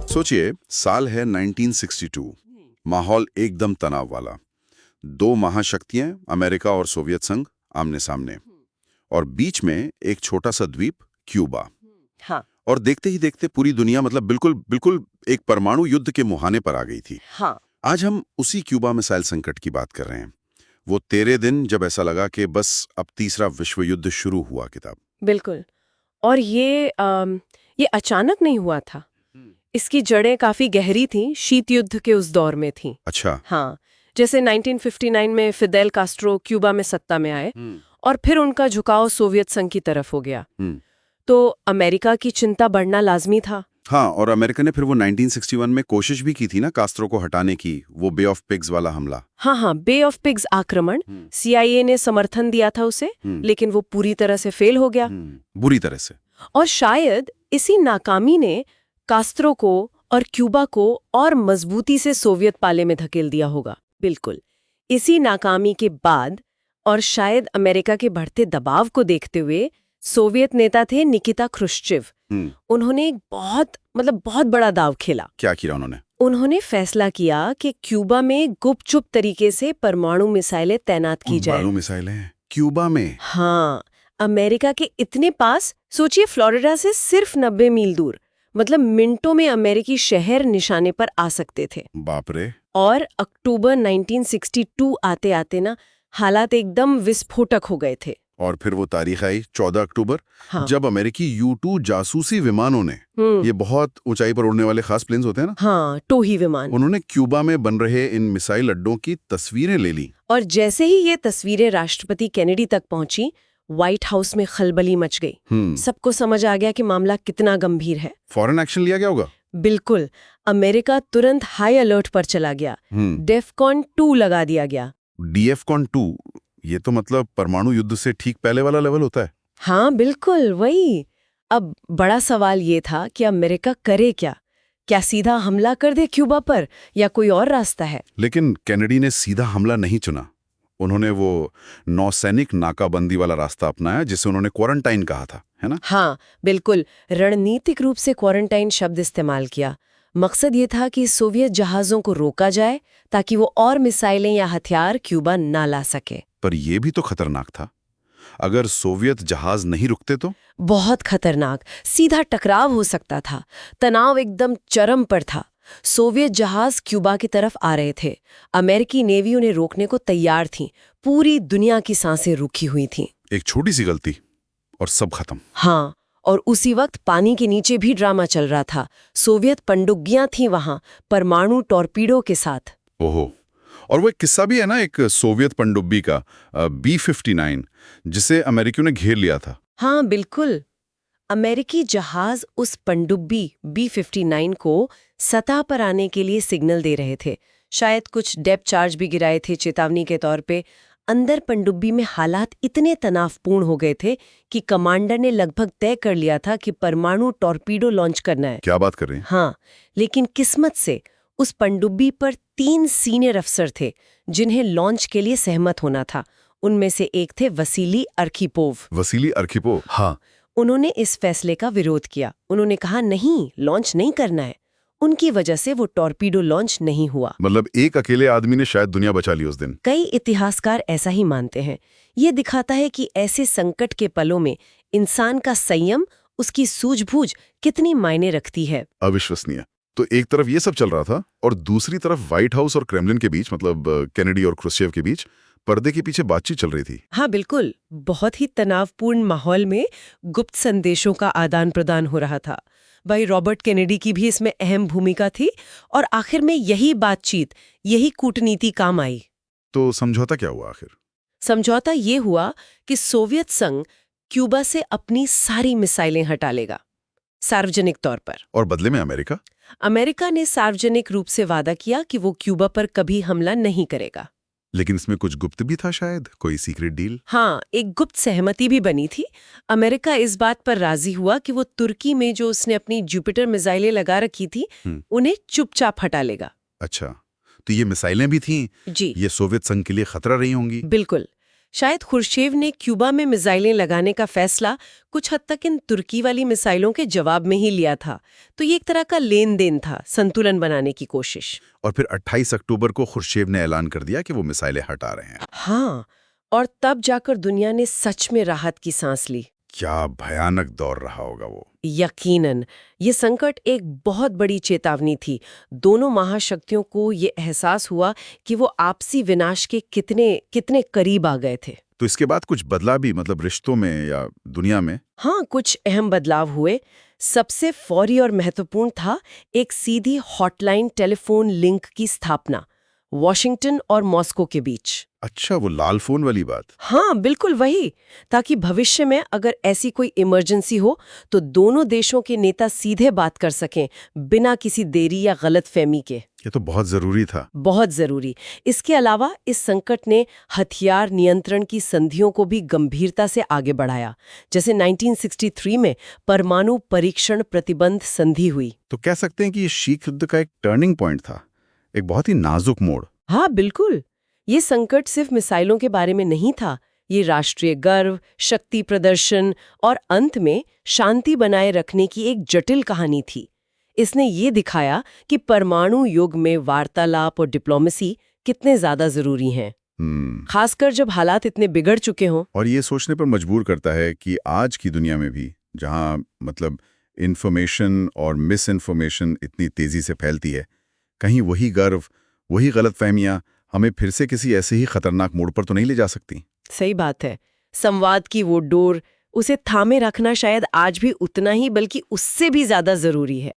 सोचिए, साल है 1962। माहौल एकदम तनाव वाला। दो महाशक्तियां अमेरिका और सोवियत संघ आमने सामने, और बीच में एक छोटा सा द्वीप क्यूबा। हाँ और देखते ही देखते पूरी दुनिया मतलब बिल्कुल बिल्कुल एक परमाणु युद्ध के मुहाने पर आ गई थी। हाँ आज हम उसी क्यूबा मिसाइल संकट की बात कर रहे हैं। वो तेरे दिन जब ऐसा लगा कि बस अब तीसरा विश्व युद्ध शुरू हुआ किताब। बिल्कुल। और ये अचानक नहीं हुआ था। इसकी जड़ें काफी गहरी थीं, शीत युद्ध के उस दौर में थीं। अच्छा। हाँ, जैसे 1959 में फिदेल कास्ट्रो क्यूबा में सत्ता में आए और फिर उनका झुकाव सोवियत संघ की तरफ हो गया। तो अमेरिका की चिंता बढ़ना लाजमी था। हाँ, और अमेरिका ने फिर वो 1961 में कोशिश भी की थी ना कास्त्रो को हटाने की, वो बे ऑफ पिग्स वाला हमला। हाँ, बे ऑफ पिग्स आक्रमण। CIA ने समर्थन दिया था उसे, लेकिन वो पूरी तरह से फेल हो गया। बुरी तरह से। और शायद इसी नाकामी ने कास्त्रो को और क्यूबा को और मजबूती से सोवियत पाले में धकेल दिया होगा। बिल्कुल, इसी नाकामी के बाद और शायद अमेरिका के बढ़ते दबाव को देखते हुए सोवियत नेता थे निकिता क्रुश्चेव। उन्होंने एक बहुत बड़ा दाव खेला। क्या किया उन्होंने? उन्होंने फैसला किया कि क्यूबा में गुपचुप तरीके से परमाणु मिसाइलें तैनात की जाए। परमाणु मिसाइलें क्यूबा में? हाँ, अमेरिका के इतने पास, सोचिए फ्लोरिडा से सिर्फ 90 मील दूर, मतलब मिनटों में अमेरिकी शहर निशाने पर आ सकते थे। बाप रे। और अक्टूबर 1962 आते आते ना हालात एकदम विस्फोटक हो गए थे। और फिर वो तारीख आई 14 अक्टूबर। हाँ। जब अमेरिकी U-2 जासूसी विमानों ने, ये बहुत ऊंचाई पर उड़ने वाले खास प्लेन्स होते हैं ना, हाँ, टोही विमान, उन्होंने क्यूबा में बन रहे इन मिसाइल अड्डों की तस्वीरें ले ली। और जैसे ही ये तस्वीरें राष्ट्रपति केनेडी तक पहुंची, व्हाइट हाउस में खलबली मच गई। सबको समझ आ गया कि मामला कितना गंभीर है। फौरन एक्शन लिया गया होगा? बिल्कुल, अमेरिका तुरंत हाई अलर्ट पर चला गया। डेफकॉन 2 लगा दिया गया। DEFCON 2, ये तो मतलब परमाणु युद्ध से ठीक पहले वाला लेवल होता है। हाँ बिल्कुल, वही। अब बड़ा सवाल ये था कि अमेरिका करे क्या? क्या सीधा हमला कर दे क्यूबा पर, या कोई और रास्ता है? लेकिन केनेडी ने सीधा हमला नहीं चुना। उन्होंने वो नौसैनिक नाकाबंदी वाला रास्ता अपनाया, जिसे उन्होंने क्वारंटाइन कहा था, है ना? हाँ बिल्कुल, रणनीतिक रूप से क्वारंटाइन शब्द इस्तेमाल किया। मकसद ये था कि सोवियत जहाज़ों को रोका जाए ताकि वो और मिसाइलें या हथियार क्यूबा ना ला सके। पर यह भी तो खतरनाक था। अगर सोवियत जहाज नहीं रुकते तो? बहुत खतरनाक, सीधा टकराव हो सकता था। तनाव एकदम चरम पर था। सोवियत जहाज क्यूबा की तरफ आ रहे थे। अमेरिकी नेवी उन्हें रोकने को तैयार थी। पूरी दुनिया की सांसें रुकी हुई थीं। एक छोटी सी गलती और सब खत्म। हाँ, और उसी वक्त पानी के नीचे भी ड्रामा चल रहा था। सोवियत पनडुब्बियां थीं वहां, परमाणु टॉर्पीडो के साथ। ओहो। और वो एक किस्सा भी है ना, एक सोवियत पनडुब्बी का, B-59, जिसे अमेरिकियों ने घेर लिया था। हाँ बिल्कुल, अमेरिकी जहाज उस पनडुब्बी B-59 को सतह पर आने के लिए सिग्नल दे रहे थे। शायद कुछ डेप्थ चार्ज भी गिराए थे चेतावनी के तौर पे। अंदर पनडुब्बी में हालात इतने तनावपूर्ण हो गए थे कि कमांडर ने लगभग तय कर लिया था कि परमाणु टॉर्पीडो लॉन्च करना है। क्या बात कर रहे हैं? हाँ, लेकिन किस्मत से उस पनडुब्बी पर 3 सीनियर अफसर थे जिन्हें लॉन्च के लिए सहमत होना था। उनमें से एक थे वसीली अर्खिपोव। वसीली अर्खिपोव? हाँ। उन्होंने इस फैसले का विरोध किया। उन्होंने कहा नहीं, लॉन्च नहीं करना है। उनकी वजह से वो टॉर्पीडो लॉन्च नहीं हुआ। मतलब एक अकेले आदमी ने शायद दुनिया बचा ली उस दिन। कई इतिहासकार ऐसा ही मानते हैं। ये दिखाता है कि ऐसे संकट के पलों में इंसान का संयम, उसकी सूझबूझ कितनी मायने रखती है। अविश्वसनीय। तो एक तरफ ये सब चल रहा था और दूसरी तरफ व्हाइट हाउस और क्रेमलिन के बीच, मतलब केनेडी और क्रुश्चेव के बीच पर्दे के पीछे बातचीत चल रही थी। हाँ बिल्कुल, बहुत ही तनावपूर्ण माहौल में गुप्त संदेशों का आदान प्रदान हो रहा था। भाई रॉबर्ट केनेडी की भी इसमें अहम भूमिका थी, और आखिर में यही बातचीत, यही कूटनीति काम आई। तो समझौता क्या हुआ आखिर? समझौता ये हुआ कि सोवियत संघ क्यूबा से अपनी सारी मिसाइलें हटा लेगा, सार्वजनिक तौर पर। और बदले में अमेरिका? अमेरिका ने सार्वजनिक रूप से वादा किया कि वो क्यूबा पर कभी हमला नहीं करेगा। लेकिन इसमें कुछ गुप्त भी था, शायद कोई सीक्रेट डील? हाँ, एक गुप्त सहमति भी बनी थी। अमेरिका इस बात पर राजी हुआ कि वो तुर्की में जो उसने अपनी जुपिटर मिसाइलें लगा रखी थी, उन्हें चुपचाप हटा लेगा। अच्छा, तो ये मिसाइलें भी थीं? जी, ये सोवियत संघ के लिए खतरा रही होंगी? बिल्कुल। शायद खुर्शेव ने क्यूबा में मिसाइलें लगाने का फैसला कुछ हद तक इन तुर्की वाली मिसाइलों के जवाब में ही लिया था। तो ये एक तरह का लेन देन था, संतुलन बनाने की कोशिश। और फिर 28 अक्टूबर को खुर्शेव ने ऐलान कर दिया कि वो मिसाइलें हटा रहे हैं। हाँ, और तब जाकर दुनिया ने सच में राहत की सांस ली। क्या भयानक दौर रहा होगा वो। यकीनन ये संकट एक बहुत बड़ी चेतावनी थी। दोनों महाशक्तियों को ये एहसास हुआ कि वो आपसी विनाश के कितने कितने करीब आ गए थे। तो इसके बाद कुछ बदला भी, मतलब रिश्तों में या दुनिया में? हाँ, कुछ अहम बदलाव हुए। सबसे फौरी और महत्वपूर्ण था एक सीधी हॉटलाइन टेलीफोन लिंक की स्थापना वॉशिंगटन और मॉस्को के बीच। अच्छा, वो लाल फोन वाली बात। हाँ, बिल्कुल वही, ताकि भविष्य में अगर ऐसी कोई इमरजेंसी हो तो दोनों देशों के नेता सीधे बात कर सकें बिना किसी देरी या गलतफहमी के। ये तो बहुत जरूरी था। बहुत जरूरी। इसके अलावा इस संकट ने हथियार नियंत्रण की संधियों को भी गंभीरता से आगे बढ़ाया। जैसे 1963 में परमाणु परीक्षण प्रतिबंध संधि हुई। तो कह सकते हैं कि ये शीत युद्ध का एक टर्निंग पॉइंट था, एक बहुत ही नाजुक मोड़। हाँ, बिल्कुल। ये संकट सिर्फ मिसाइलों के बारे में नहीं था, ये राष्ट्रीय गर्व, शक्ति प्रदर्शन और अंत में शांति बनाए रखने की एक जटिल कहानी थी। इसने ये दिखाया कि परमाणु युग में वार्तालाप और डिप्लोमेसी कितने ज्यादा जरूरी हैं, खासकर जब हालात इतने बिगड़ चुके हों। और ये सोचने पर मजबूर करता है कि आज की दुनिया में भी, जहां मतलब इन्फॉर्मेशन और मिस इन्फॉर्मेशन इतनी तेजी से फैलती है, कहीं वही गर्व, वही गलतफहमियां हमें फिर से किसी ऐसे ही खतरनाक मोड़ पर तो नहीं ले जा सकती। सही बात है। संवाद की वो डोर, उसे थामे रखना शायद आज भी उतना ही बल्कि उससे भी ज्यादा जरूरी है।